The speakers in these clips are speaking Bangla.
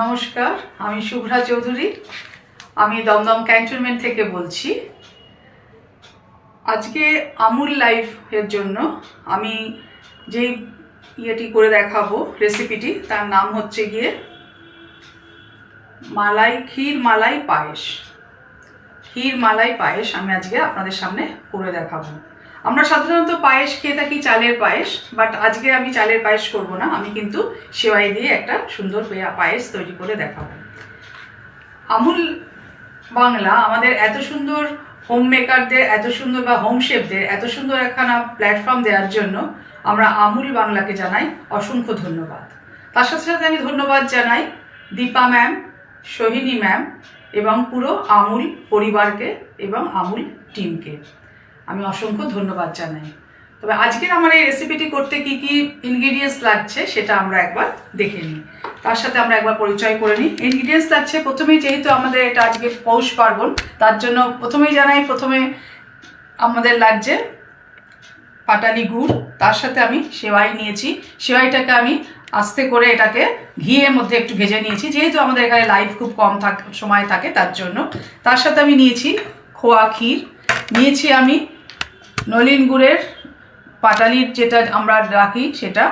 নমস্কার, আমি শুভ্রা চৌধুরী। আমি দমদম ক্যান্টনমেন্ট থেকে বলছি। আজকে আমুল লাইফের জন্য আমি যেই ইয়েটি করে দেখাবো, রেসিপিটি, তার নাম হচ্ছে গিয়ে ক্ষীর মালাই পায়েস। ক্ষীর মালাই পায়েস আমি আজকে আপনাদের সামনে করে দেখাবো। আমরা সাধারণত পায়েস খেয়ে থাকি, চালের পায়েস, বাট আজকে আমি চালের পায়েস করব না, আমি কিন্তু সেওয়াই দিয়ে একটা সুন্দর পায়েস তৈরি করে দেখাবো। আমুল বাংলা আমাদের এত সুন্দর হোম মেকারদের, এত সুন্দর বা হোম শেফদের এত সুন্দর একখানা প্ল্যাটফর্ম দেওয়ার জন্য আমরা আমুল বাংলাকে জানাই অসংখ্য ধন্যবাদ। তার সাথে সাথে আমি ধন্যবাদ জানাই দীপা ম্যাম, সোহিনী ম্যাম এবং পুরো আমুল পরিবারকে এবং আমুল টিমকে আমি অসংখ্য ধন্যবাদ জানাই। তবে আজকের আমার এই রেসিপিটি করতে কি কি ইনগ্রিডিয়েন্টস লাগছে সেটা আমরা একবার দেখে নিই। তার সাথে আমরা একবার পরিচয় করে নিই। ইনগ্রিডিয়েন্টস লাগছে প্রথমেই, যেহেতু আমাদের এটা আজকে পৌষ পার্বণ, তার জন্য প্রথমে আমাদের লাগছে পাটালি গুড়। তার সাথে আমি সেওয়াই নিয়েছি। সেওয়াইটাকে আমি আস্তে করে এটাকে ঘিয়ের মধ্যে একটু ভেজে নিয়েছি, যেহেতু আমাদের এখানে লাইফ খুব কম সময় থাকে তার জন্য। তার সাথে আমি নিয়েছি খোয়া ক্ষীর, নিয়েছি আমি নলিন গুড়ের পাটালির যেটা আমরা রাখি সেটা,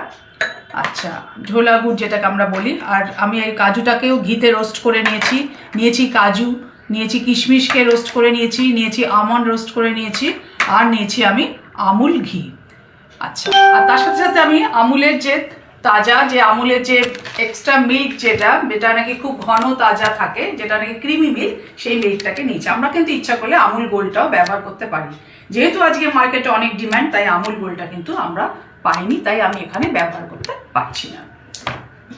আচ্ছা ঝোলা গুড় যেটাকে আমরা বলি। আর আমি এই কাজুটাকেও ঘিতে রোস্ট করে নিয়েছি কাজু, নিয়েছি কিশমিশকে রোস্ট করে নিয়েছি আমন্ড রোস্ট করে নিয়েছি, আর নিয়েছি আমি আমুল ঘি। আচ্ছা, আর তার সাথে সাথে আমি আমুলের যে আমুলের যে এক্সট্রা মিল্ক যেটা নাকি খুব ঘন তাজা থাকে, যেটা নাকি ক্রিমি মিল্ক, সেই মিল্কটাকে নিয়েছি। আমরা কিন্তু ইচ্ছা করলে আমুল গোল্ডটাও ব্যবহার করতে পারি। যেহেতু আজকে মার্কেটে অনেক ডিমান্ড, তাই আমুল গোল্ডটা কিন্তু আমরা পাইনি, তাই আমি এখানে ব্যবহার করতে পারছি না।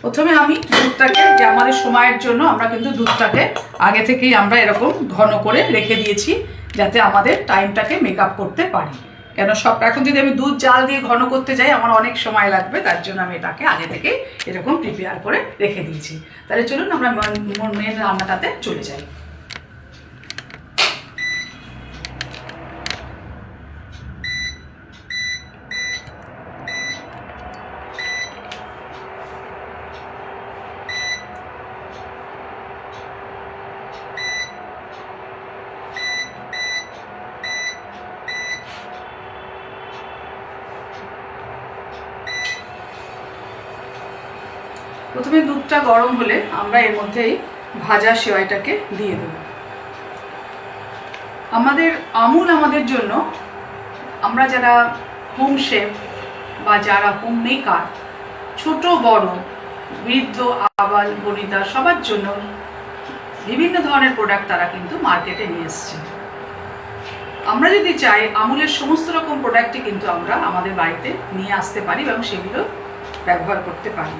প্রথমে আমি দুধটাকে, যে আমাদের সময়ের জন্য আমরা কিন্তু দুধটাকে আগে থেকেই আমরা এরকম ঘন করে রেখে দিয়েছি, যাতে আমাদের টাইমটাকে মেক আপ করতে পারি। কেন এখন যদি আমি দুধ জাল দিয়ে ঘন করতে যাই আমার অনেক সময় লাগবে, তার জন্য আমি এটাকে আগে থেকে এরকম প্রিপেয়ার করে রেখে দিয়েছি। তাহলে চলুন আমরা মেন রান্নাটাতে চলে যাই। প্রথমে দুধটা গরম হলে আমরা এর মধ্যেই ভাজা সেওয়াইটাকে দিয়ে দেব। আমাদের জন্য, আমরা যারা হোম শেফ বা যারা হোম মেকার, ছোট বড়, বৃদ্ধ আবাল বনিতা, সবার জন্য বিভিন্ন ধরনের প্রোডাক্ট তারা কিন্তু মার্কেটে নিয়ে এসছে। আমরা যদি চাই আমুলের সমস্ত রকম প্রোডাক্টই কিন্তু আমরা আমাদের বাড়িতে নিয়ে আসতে পারি এবং সেগুলো ব্যবহার করতে পারি।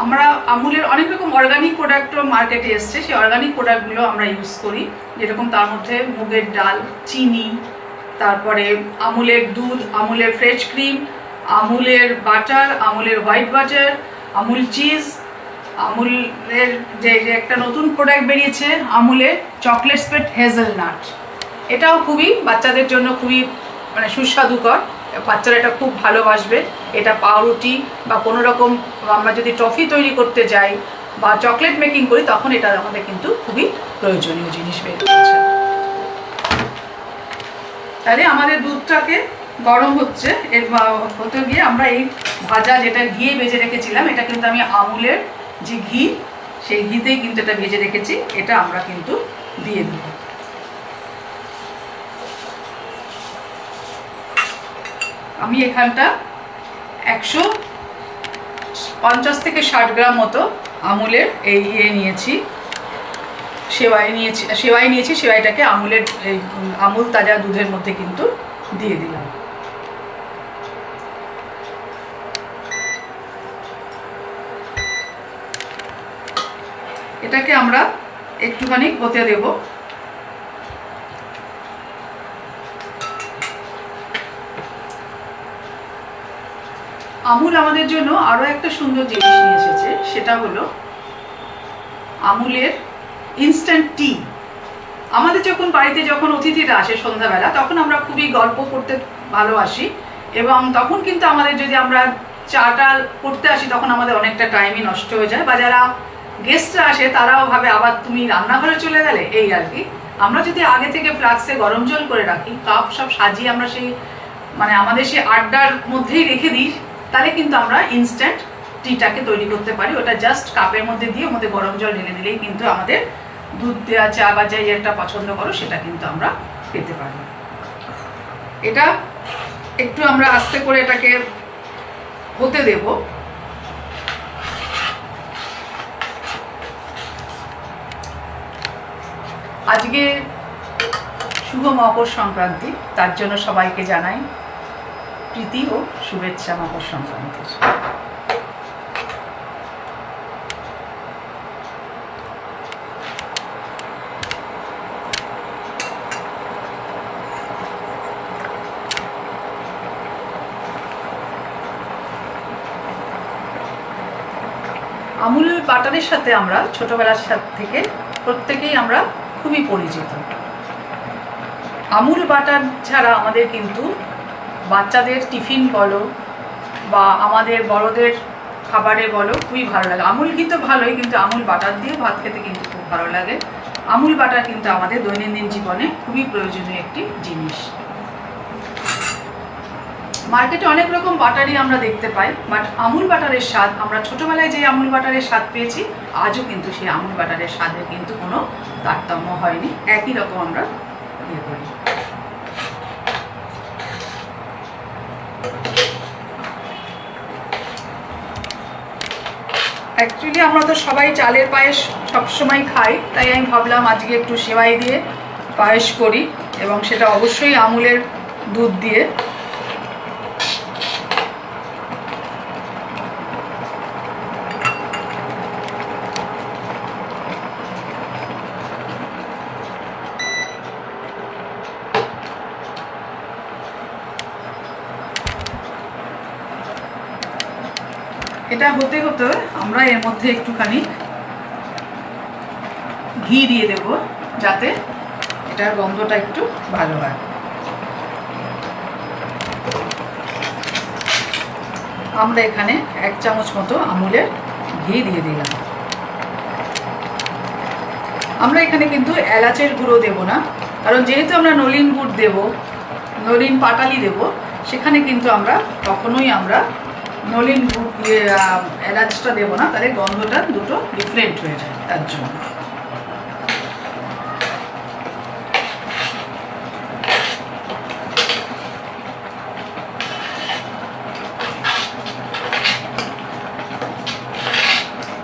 আমরা আমুলের অনেক রকম অর্গানিক প্রোডাক্টও মার্কেটে এসছে, সেই অর্গানিক প্রোডাক্টগুলো আমরা ইউজ করি। যেরকম তার মধ্যে মুগের ডাল, চিনি, তারপরে আমুলের দুধ, আমুলের ফ্রেশ ক্রিম, আমুলের বাটার, আমুলের হোয়াইট বাটার, আমুল চিজ, আমুলের যে একটা নতুন প্রোডাক্ট বেরিয়েছে আমুলের চকলেট স্প্রেড হেজেলনাট, এটাও খুবই বাচ্চাদের জন্য খুবই সুস্বাদুকর। বাচ্চারা এটা খুব ভালোবাসবে। এটা পাউরুটি বা কোনো রকম আমরা যদি টফি তৈরি করতে যাই বা চকলেট মেকিং করি, তখন এটা আমাদের কিন্তু খুবই প্রয়োজনীয় জিনিস বের হচ্ছে। তাহলে আমাদের দুধটাকে গরম হচ্ছে, এর হতে গিয়ে আমরা এই ভাজা যেটা ঘিয়ে ভেজে রেখেছিলাম, এটা কিন্তু আমি আমুলের যে ঘি, সেই ঘিতেই কিন্তু এটা ভেজে রেখেছি, এটা আমরা কিন্তু দিয়ে দেবো। আমি এখানটা 150 থেকে 60 গ্রাম মতো আমুলের সেওয়াই নিয়েছি। সেওয়াইটাকে আমুল তাজা দুধের মধ্যে কিন্তু দিয়ে দিলাম। এটাকে আমরা একটুখানি হতে দেব। আমুল আমাদের জন্য আরো একটা সুন্দর জিনিস নিয়ে এসেছে, সেটা হলো আমুলের ইনস্ট্যান্ট টি। আমাদের বাড়িতে যখন অতিথিরা আসে সন্ধ্যাবেলা, তখন আমরা খুবই গল্প করতে ভালোবাসি, এবং তখন কিন্তু আমাদের যদি আমরা চাটা করতে আসি তখন আমাদের অনেকটা টাইমই নষ্ট হয়ে যায়। বা যারা গেস্টরা আসে তারাও ভাবে আবার তুমি রান্নাঘরে চলে গেলে, এই আর কি। আমরা যদি আগে থেকে ফ্লাক্সে গরম জল করে রাখি, কাপ সব সাজিয়ে আমরা সেই মানে আমাদের সেই আড্ডার মধ্যেই রেখে দিই, তাহলে কিন্তু আমরা ইনস্ট্যান্ট টিটাকে তৈরি করতে পারি। ওটা জাস্ট কাপের মধ্যে দিয়ে ওর মধ্যে গরম জল ঢেলে দিলেই কিন্তু আমাদের দুধ দেওয়া চা বা যাই যেটা পছন্দ করো সেটা কিন্তু আমরা পেতে পারি। এটা একটু আমরা আস্তে করে এটাকে হতে দেব। আজকে শুভ মকর সংক্রান্তি, তার জন্য সবাইকে জানাই প্রীতি ও শুভেচ্ছা মকর সংক্রান্তির। আমুল বাটারের সাথে আমরা ছোটবেলার থেকে প্রত্যেকেই আমরা খুবই পরিচিত। আমুল বাটার ছাড়া আমাদের কিন্তু বাচ্চাদের টিফিন বলো বা আমাদের বড়দের খাবারে বলো খুবই ভালো লাগে। আমুল ঘি তো ভালোই, কিন্তু আমুল বাটার দিয়ে ভাত খেতে কিন্তু খুব ভালো লাগে। আমুল বাটার কিন্তু আমাদের দৈনন্দিন জীবনে খুবই প্রয়োজনীয় একটি জিনিস। মার্কেটে অনেক রকম বাটারই আমরা দেখতে পাই, বাট আমুল বাটারের স্বাদ আমরা ছোটবেলায় যে আমুল বাটারের স্বাদ পেয়েছি, আজও কিন্তু সেই আমুল বাটারের স্বাদে কিন্তু কোনো তারতম্য হয়নি, একই রকম আমরা ইয়ে করি। অ্যাকচুয়ালি আমরা তো সবাই চালের পায়েস সবসময় খাই, তাই আমি ভাবলাম আজকে একটু সেমাই দিয়ে পায়েস করি, এবং সেটা অবশ্যই আমুলের দুধ দিয়ে। এটা হতে হতে আমরা এর মধ্যে একটুখানি ঘি দিয়ে দেব, যাতে এটার গন্ধটা একটু ভালো হয়। আমরা এখানে 1 চামচ মতো আমুলের ঘি দিয়ে দিলাম। আমরা এখানে কিন্তু এলাচের গুঁড়ো দেব না, কারণ যেহেতু আমরা নলিন গুড় দেব, নলিন পাটালি দেব, সেখানে কিন্তু আমরা কখনোই আমরা নলিন গুড় দিয়ে এলাচটা দেবো না, তাহলে গন্ধটা দুটো ডিফারেন্ট হয়ে যায়। তার জন্য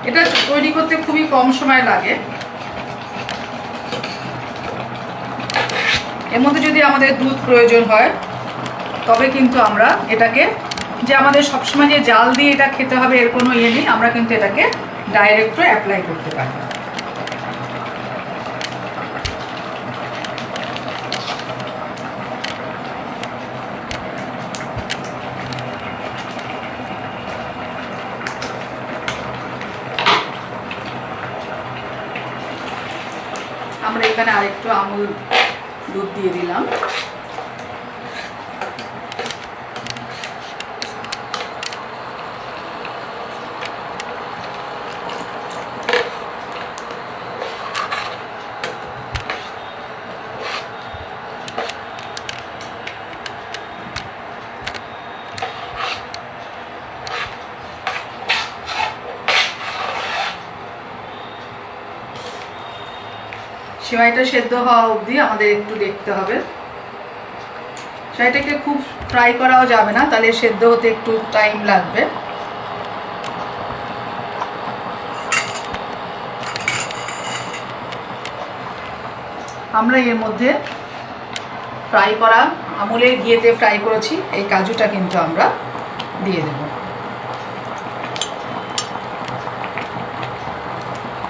এটা তৈরি করতে খুবই কম সময় লাগে। এর মধ্যে যদি আমাদের দুধ প্রয়োজন হয় তবে কিন্তু আমরা এটাকে, যে আমাদের সবসময় যে জাল দিয়ে এটা খেতে হবে এর কোনো ইয়ে নেই, আমরা কিন্তু এটাকে ডাইরেক্টও অ্যাপ্লাই করতে পারি। আমরা এখানে আরেকটু আমুল দুধ দিয়ে দিলাম। সেমাইটা সেদ্ধ হওয়া অবধি আমাদের একটু দেখতে হবে। সেমাইটাকে খুব ফ্রাই করাও যাবে না, তাহলে সেদ্ধ হতে একটু টাইম লাগবে। আমরা এর মধ্যে ফ্রাই করা আমুলের ঘিয়েতে ফ্রাই করেছি এই কাজুটা কিন্তু আমরা দিয়ে দেব।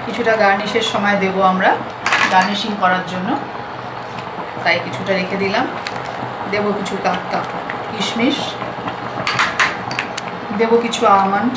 কিছুটা গার্নিশের সময় দেব আমরা, গার্নিশিং করার জন্য, তাই কিছুটা রেখে দিলাম। দেব কিছু কিশমিশ, দেব কিছু আমন্ড,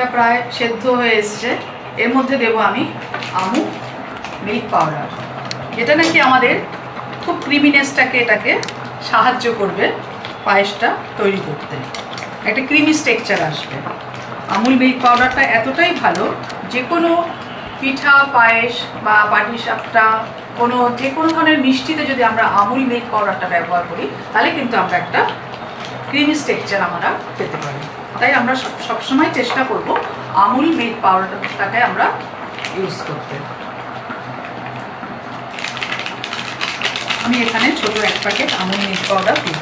এটা প্রায় সেদ্ধ হয়ে এসছে। এর মধ্যে দেব আমি আমুল মিল্ক পাউডার, যেটা নাকি আমাদের খুব ক্রিমিনেসটাকে এটাকে সাহায্য করবে পায়েসটা তৈরি করতে, একটা ক্রিমি টেক্সচার আসবে। আমুল মিল্ক পাউডারটা এতটাই ভালো, যে কোনো পিঠা পায়েস বা পাটিসাপটা যে কোনো ধরনের মিষ্টিতে যদি আমরা আমুল মিল্ক পাউডারটা ব্যবহার করি তাহলে কিন্তু আমরা একটা ক্রিমি টেক্সচার আমরা পেতে পারি। তাই আমরা সবসময় চেষ্টা করব আমুল মিল্ক পাউডারটাকে আমরা ইউজ করতে। আমি এখানে ছোট এক প্যাকেট আমুল মিল্ক পাউডার দিব।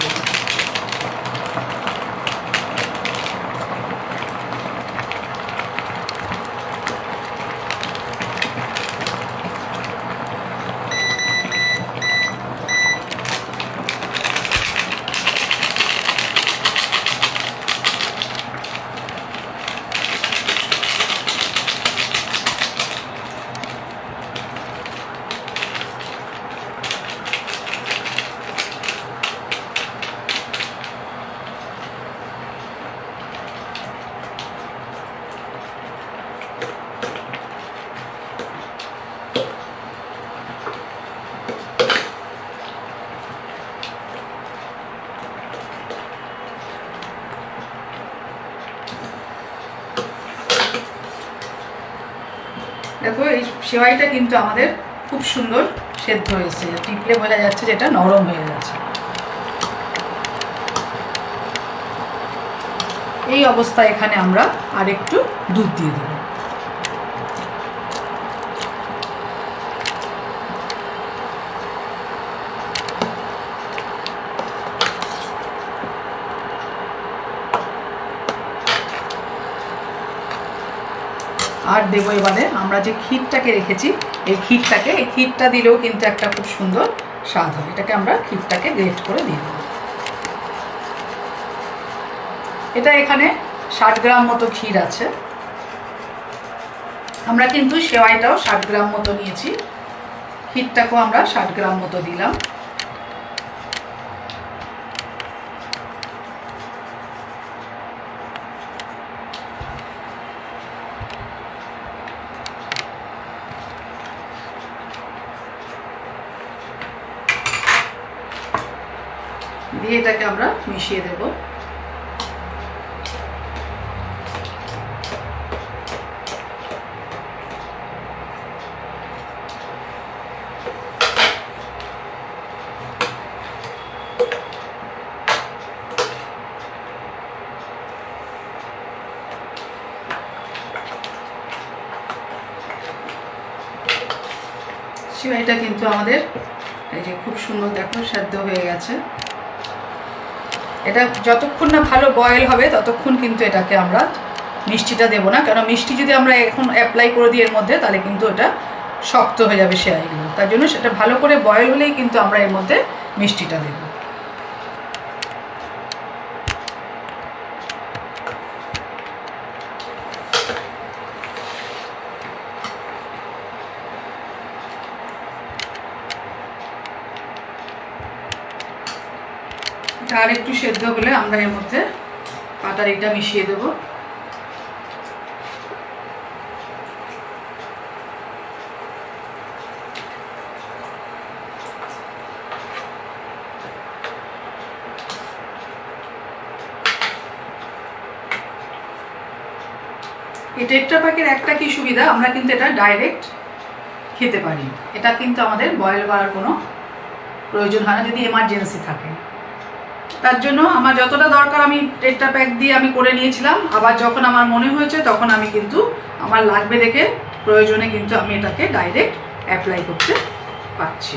দেখো এই সেমাইটা কিন্তু আমাদের খুব সুন্দর সেদ্ধ হয়েছে, টিপলে বোঝা যাচ্ছে যেটা নরম হয়ে গেছে। এই অবস্থায় এখানে আমরা আর একটু দুধ দিয়ে দেব। আর দেবো এবারে আমরা যে ক্ষীরটাকে রেখেছি, এই ক্ষীরটা দিলেও কিন্তু একটা খুব সুন্দর স্বাদ হবে। এটাকে আমরা ক্ষীরটাকে গ্রেট করে দিয়ে দেবো। এটা এখানে 60 গ্রাম মতো ক্ষীর আছে। আমরা কিন্তু সেমাইটাও 60 গ্রাম মতো নিয়েছি, ক্ষীরটাকেও আমরা 60 গ্রাম মতো দিলাম। দিয়ে এটাকে আমরা মিশিয়ে দেব। সেমাইটা কিন্তু আমাদের এই যে খুব সুন্দর দেখো সেদ্ধ হয়ে গেছে। এটা যতক্ষণ না ভালো বয়েল হবে ততক্ষণ কিন্তু এটাকে আমরা মিষ্টিটা দেবো না, কারণ মিষ্টি যদি আমরা এখন অ্যাপ্লাই করে দিই এর মধ্যে তাহলে কিন্তু এটা শক্ত হয়ে যাবে সেমাইগুলো। তার জন্য সেটা ভালো করে বয়েল হলেই কিন্তু আমরা এর মধ্যে মিষ্টিটা দেবো। আর একটু সেদ্ধ হলে আমরা এর মধ্যে পাটালিটা মিশিয়ে দেব। এই টেট্রা প্যাকের একটা কি সুবিধা, আমরা কিন্তু এটা ডাইরেক্ট খেতে পারি। এটা কিন্তু আমাদের বয়েল করার কোনো প্রয়োজন হয় না যদি এমার্জেন্সি থাকে। তার জন্য আমার যতটা দরকার আমি টেট্রা প্যাক দিয়ে আমি করে নিয়েছিলাম। আবার যখন আমার মনে হয়েছে তখন আমি কিন্তু আমার লাগবে দেখে প্রয়োজনে কিন্তু আমি এটাকে ডাইরেক্ট অ্যাপ্লাই করতে পারছি।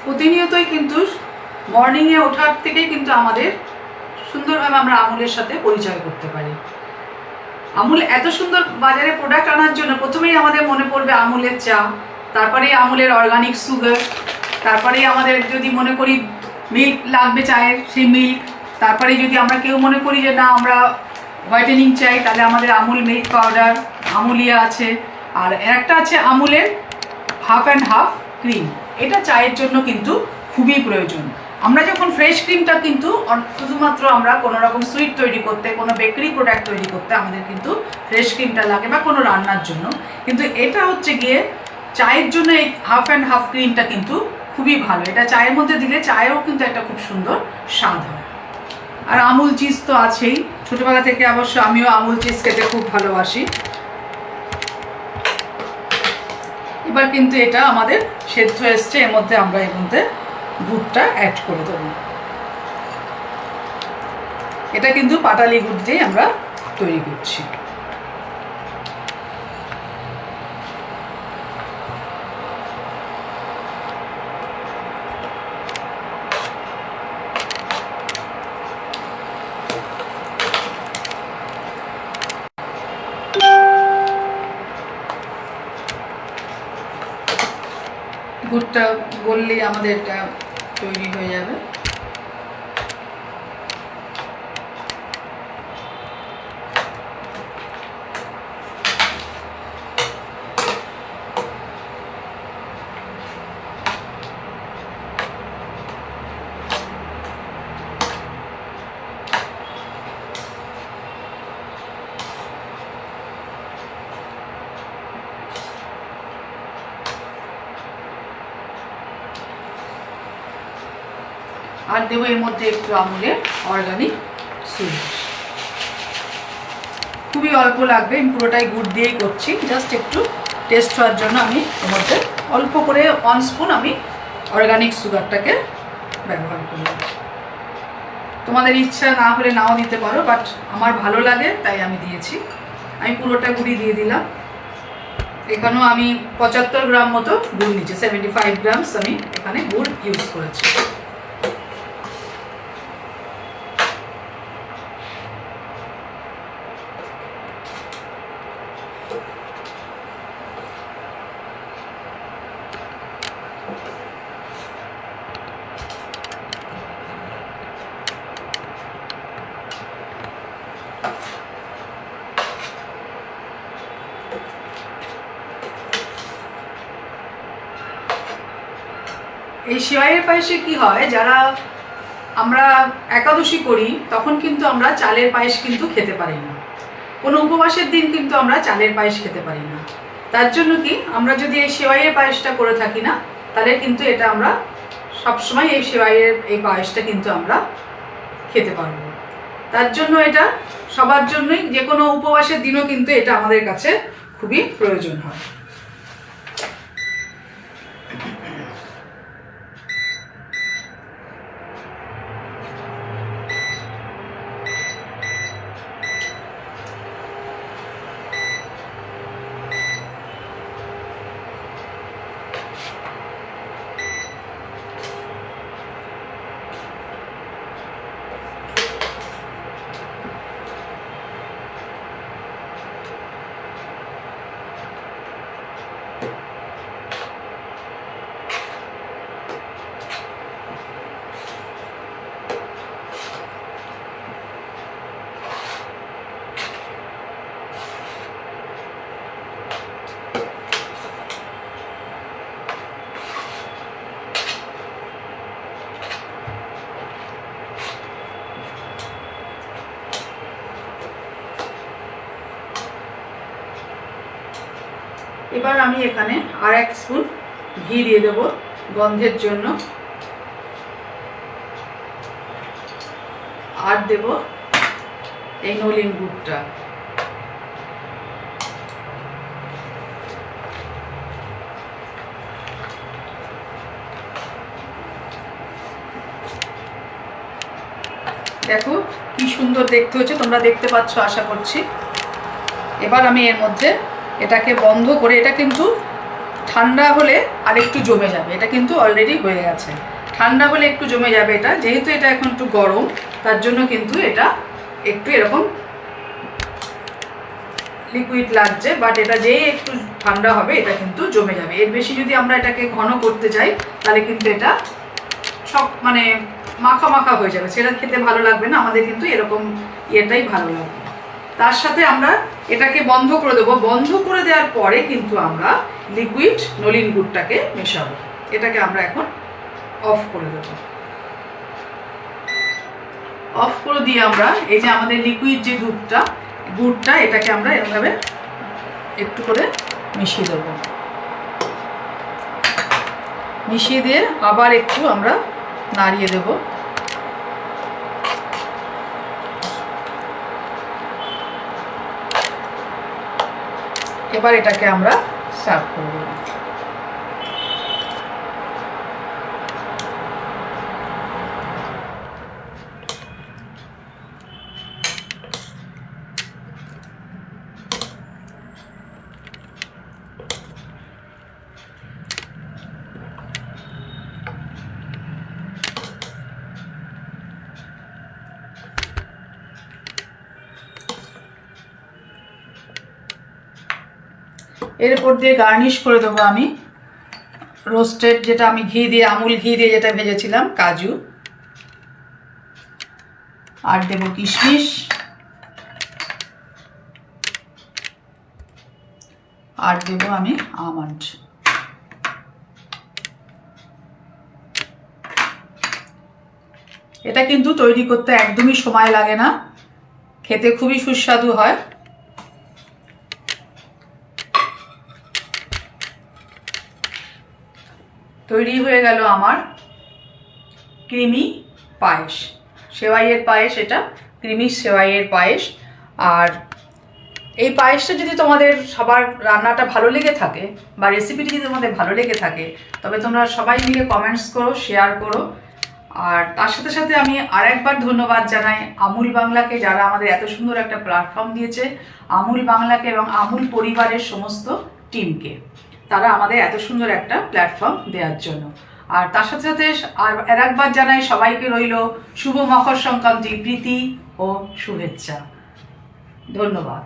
প্রতিনিয়তই কিন্তু মর্নিংয়ে ওঠার থেকেই কিন্তু আমাদের সুন্দরভাবে আমরা আমুলের সাথে পরিচয় করতে পারি। আমুল এত সুন্দর বাজারে প্রোডাক্ট আনার জন্য প্রথমেই আমাদের মনে পড়বে আমুলের চা, তারপরে আমুলের অর্গানিক সুগার, তারপরে আমাদের যদি মনে করি মিল্ক লাগবে চায়ের সেই মিল্ক, তারপরে যদি আমরা কেউ মনে করি যে না আমরা হোয়াইটেনিং চাই তাহলে আমাদের আমুল মিল্ক পাউডার, আমুলিয়া আছে। আর একটা আছে আমুলের হাফ অ্যান্ড হাফ ক্রিম, এটা চায়ের জন্য কিন্তু খুবই প্রয়োজন। আমরা যখন ফ্রেশ ক্রিমটা কিন্তু শুধুমাত্র আমরা কোনো রকম সুইট তৈরি করতে, কোনো বেকারি প্রোডাক্ট তৈরি করতে আমাদের কিন্তু ফ্রেশ ক্রিমটা লাগে, বা কোনো রান্নার জন্য। কিন্তু এটা হচ্ছে গিয়ে চায়ের জন্য এই হাফ অ্যান্ড হাফ ক্রিমটা কিন্তু খুবই ভালো। এটা চায়ের মধ্যে দিলে চায়েও কিন্তু একটা খুব সুন্দর স্বাদ হয়। আর আমুল চিজ তো আছেই, ছোটোবেলা থেকে অবশ্য আমিও আমুল চিজ খেতে খুব ভালোবাসি। এবার কিন্তু এটা আমাদের সেদ্ধ এসছে, এর মধ্যে আমরা এর মধ্যে গুড়টা অ্যাড করে দেবো। এটা কিন্তু পাটালি গুড় দিয়ে আমরা তৈরি করছি। গুড়টা গললেই আমাদের এটা তৈরি হয়ে যাবে। আর দেবো এর মধ্যে একটু আমুলের অর্গানিক সুইট, খুবই অল্প লাগবে, আমি পুরোটাই গুড় দিয়েই করছি। জাস্ট একটু টেস্ট হওয়ার জন্য আমি এর মধ্যে অল্প করে 1 স্পুন আমি অর্গানিক সুগারটাকে ব্যবহার করি। তোমাদের ইচ্ছা না হলে নাও দিতে পারো, বাট আমার ভালো লাগে তাই আমি দিয়েছি। আমি পুরোটা গুড়ি দিয়ে দিলাম। এখানেও আমি 75 গ্রাম মতো গুড় নিচ্ছি, 75 গ্রামস আমি এখানে গুড় ইউজ করেছি। এই সেওইয়ের পায়েসে কি হয়, যারা আমরা একাদশী করি তখন কিন্তু আমরা চালের পায়েস কিন্তু খেতে পারি না। কোনো উপবাসের দিন কিন্তু আমরা চালের পায়েস খেতে পারি না। তার জন্য কি আমরা যদি এই সেওইয়ের পায়েসটা করে থাকি না, তাহলে কিন্তু এটা আমরা সবসময় এই সেওইয়ের এই পায়েসটা কিন্তু আমরা খেতে পারবো। তার জন্য এটা সবার জন্যই, যে কোনো উপবাসের দিনও কিন্তু এটা আমাদের কাছে খুবই প্রয়োজন হয়। এবার আমি এখানে আর 1 স্পুন ঘি দিয়ে দেব গন্ধের জন্য, আর দেব এই নলিন গুড়টা। দেখো কি সুন্দর দেখতে হচ্ছে, তোমরা দেখতে পাচ্ছ আশা করছি। এবার আমি এর মধ্যে এটাকে বন্ধ করে, এটা কিন্তু ঠান্ডা হলে আর একটু জমে যাবে, এটা কিন্তু অলরেডি হয়ে গেছে। ঠান্ডা হলে একটু জমে যাবে এটা, যেহেতু এটা এখন একটু গরম তার জন্য কিন্তু এটা একটু এরকম লিকুইড লাগছে, বাট এটা যেই একটু ঠান্ডা হবে এটা কিন্তু জমে যাবে। এর বেশি যদি আমরা এটাকে ঘন করতে যাই তাহলে কিন্তু এটা সব মানে মাখা মাখা হয়ে যাবে, সেটা খেতে ভালো লাগবে না। আমাদের কিন্তু এরকম ইয়েটাই ভালো লাগবে। তার সাথে আমরা এটাকে বন্ধ করে দেবো। বন্ধ করে দেওয়ার পরে কিন্তু আমরা লিকুইড নলিন গুড়টাকে মেশাবো। এটাকে আমরা এখন অফ করে দেব। অফ করে দিয়ে আমরা এই যে আমাদের লিকুইড যে গুড়টা এটাকে আমরা এরকমভাবে একটু করে মিশিয়ে দেবো। মিশিয়ে দিয়ে আবার একটু আমরা নাড়িয়ে দেব। এবার এটাকে আমরা সার্ভ করব। এর উপর দিয়ে গার্নিশ করে দেবো আমি রোস্টেড, যেটা আমি ঘি দিয়ে, আমুল ঘি দিয়ে যেটা ভেজেছিলাম, কাজু, আর দেব কিশমিশ, আর দেব আমি আমন্ড। এটা কিন্তু তৈরি করতে একদমই সময় লাগে না, খেতে খুবই সুস্বাদু হয়। তৈরি হয়ে গেল আমার ক্রিমি পায়েস, সেওয়াইয়ের পায়েস। এটা ক্রিমি সেওয়াইয়ের পায়েস। আর এই পায়েসটা যদি তোমাদের সবার রান্নাটা ভালো লেগে থাকে বা রেসিপিটি যদি তোমাদের ভালো লেগে থাকে, তবে তোমরা সবাই মিলে কমেন্টস করো, শেয়ার করো। আর তার সাথে সাথে আমি আরেকবার ধন্যবাদ জানাই আমুল বাংলাকে, যারা আমাদের এত সুন্দর একটা প্ল্যাটফর্ম দিয়েছে, আমুল বাংলাকে এবং আমুল পরিবারের সমস্ত টিমকে, তারা আমাদের এত সুন্দর একটা প্ল্যাটফর্ম দেওয়ার জন্য। আর তার সাথে সাথে আর একবার জানাই সবাইকে রইল শুভ মকর সংক্রান্তির প্রীতি ও শুভেচ্ছা। ধন্যবাদ।